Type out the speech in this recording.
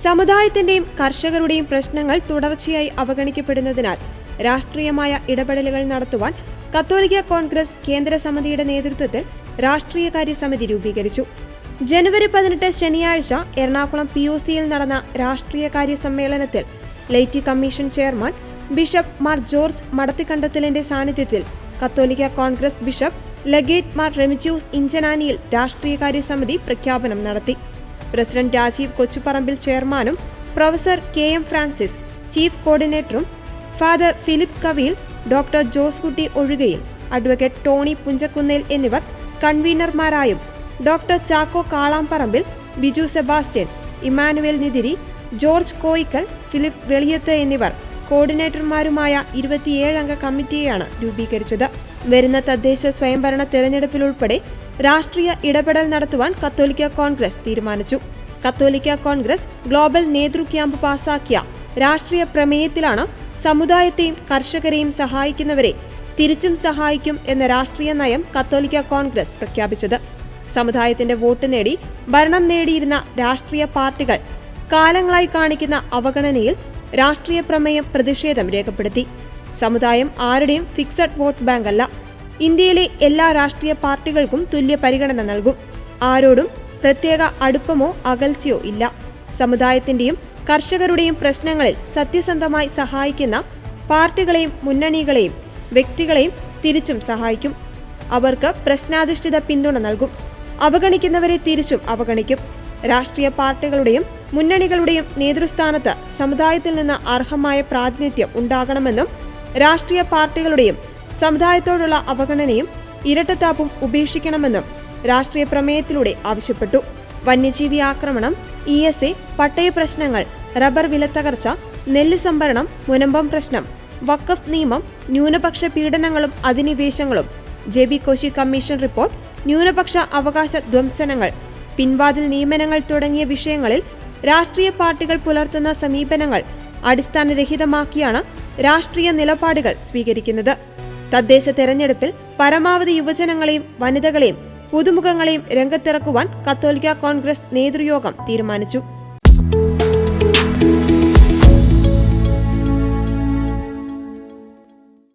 സമുദായത്തിന്റെയും കർഷകരുടെയും പ്രശ്നങ്ങൾ തുടർച്ചയായി അവഗണിക്കപ്പെടുന്നതിനാൽ രാഷ്ട്രീയമായ ഇടപെടലുകൾ നടത്തുവാൻ കത്തോലിക്ക കോൺഗ്രസ് കേന്ദ്ര സമിതിയുടെ നേതൃത്വത്തിൽ രാഷ്ട്രീയകാര്യ സമിതി രൂപീകരിച്ചു. ജനുവരി 18 ശനിയാഴ്ച എറണാകുളം POCയിൽ നടന്ന രാഷ്ട്രീയകാര്യ സമ്മേളനത്തിൽ laity commission chairman bishop Mar George മടത്തിക്കണ്ടത്തിലിന്റെ സാന്നിധ്യത്തിൽ കത്തോലിക്ക Congress bishop legate Mar Remigius Inchananiyil രാഷ്ട്രീയകാര്യ സമിതി പ്രഖ്യാപനം നടത്തി. പ്രസിഡന്റ് രാജീവ് കൊച്ചുപറമ്പിൽ ചെയർമാനും പ്രൊഫസർ KM ഫ്രാൻസിസ് ചീഫ് കോർഡിനേറ്ററും father Philip Kaviyil, doctor Jose Kutty Ozhukayil, advocate Tony Punchakkunnel എന്നിവർ കൺവീനർമാരായും doctor Chacko Kalamparambil, Biju Sebastian, Emmanuel Nithiri, George Koickal, Philip Veliyath എന്നിവർ കോർഡിനേറ്റർമാരുമായ 27 അംഗ കമ്മിറ്റിയെയാണ് രൂപീകരിച്ചത്. വരുന്ന തദ്ദേശ സ്വയംഭരണ തെരഞ്ഞെടുപ്പിലുൾപ്പെടെ രാഷ്ട്രീയ ഇടപെടൽ നടത്തുവാൻ കത്തോലിക്ക കോൺഗ്രസ് തീരുമാനിച്ചു. കത്തോലിക്ക കോൺഗ്രസ് ഗ്ലോബൽ നേതൃ ക്യാമ്പ് പാസാക്കിയ രാഷ്ട്രീയ പ്രമേയത്തിലാണ് സമുദായത്തെയും കർഷകരെയും സഹായിക്കുന്നവരെ തിരിച്ചും സഹായിക്കും എന്ന രാഷ്ട്രീയ നയം കത്തോലിക്ക കോൺഗ്രസ് പ്രഖ്യാപിച്ചത്. സമുദായത്തിന്റെ വോട്ട് നേടി ഭരണം നേടിയിരുന്ന രാഷ്ട്രീയ പാർട്ടികൾ കാലങ്ങളായി കാണിക്കുന്ന അവഗണനയിൽ രാഷ്ട്രീയ പ്രമേയം പ്രതിഷേധം രേഖപ്പെടുത്തി. സമുദായം ആരുടെയും ഫിക്സഡ് വോട്ട് ബാങ്ക് അല്ല. ഇന്ത്യയിലെ എല്ലാ രാഷ്ട്രീയ പാർട്ടികൾക്കും തുല്യ പരിഗണന നൽകും. ആരോടും പ്രത്യേക അടുപ്പമോ അകൽച്ചയോ ഇല്ല. സമുദായത്തിന്റെയും കർഷകരുടെയും പ്രശ്നങ്ങളിൽ സത്യസന്ധമായി സഹായിക്കുന്ന പാർട്ടികളെയും മുന്നണികളെയും വ്യക്തികളെയും തിരിച്ചും സഹായിക്കും. അവർക്ക് പ്രശ്നാധിഷ്ഠിത പിന്തുണ നൽകും. അവഗണിക്കുന്നവരെ തിരിച്ചും അവഗണിക്കും. രാഷ്ട്രീയ പാർട്ടികളുടെയും മുന്നണികളുടെയും നേതൃസ്ഥാനത്ത് സമുദായത്തിൽ നിന്ന് അർഹമായ പ്രാതിനിധ്യം ഉണ്ടാകണമെന്നും രാഷ്ട്രീയ പാർട്ടികളുടെയും സമുദായത്തോടുള്ള അവഗണനയും ഇരട്ടത്താപ്പും ഉപേക്ഷിക്കണമെന്നും രാഷ്ട്രീയ പ്രമേയത്തിലൂടെ ആവശ്യപ്പെട്ടു. വന്യജീവി ആക്രമണം, ESA, പട്ടയ പ്രശ്നങ്ങൾ, റബ്ബർ വിലത്തകർച്ച, നെല്ല് സംഭരണം, മുനമ്പം പ്രശ്നം, വഖഫ് നിയമം, ന്യൂനപക്ഷ പീഡനങ്ങളും അധിനിവേശങ്ങളും, JB കോശി കമ്മീഷൻ റിപ്പോർട്ട്, ന്യൂനപക്ഷ അവകാശ ധ്വംസനങ്ങൾ, പിൻവാതിൽ നിയമനങ്ങൾ തുടങ്ങിയ വിഷയങ്ങളിൽ രാഷ്ട്രീയ പാർട്ടികൾ പുലർത്തുന്ന സമീപനങ്ങൾ അടിസ്ഥാനരഹിതമാക്കിയാണ് രാഷ്ട്രീയ നിലപാടുകൾ സ്വീകരിക്കുന്നത്. തദ്ദേശ തെരഞ്ഞെടുപ്പിൽ പരമാവധി യുവജനങ്ങളെയും വനിതകളെയും പുതുമുഖങ്ങളെയും രംഗത്തിറക്കുവാൻ കത്തോലിക്ക കോൺഗ്രസ് നേതൃയോഗം തീരുമാനിച്ചു.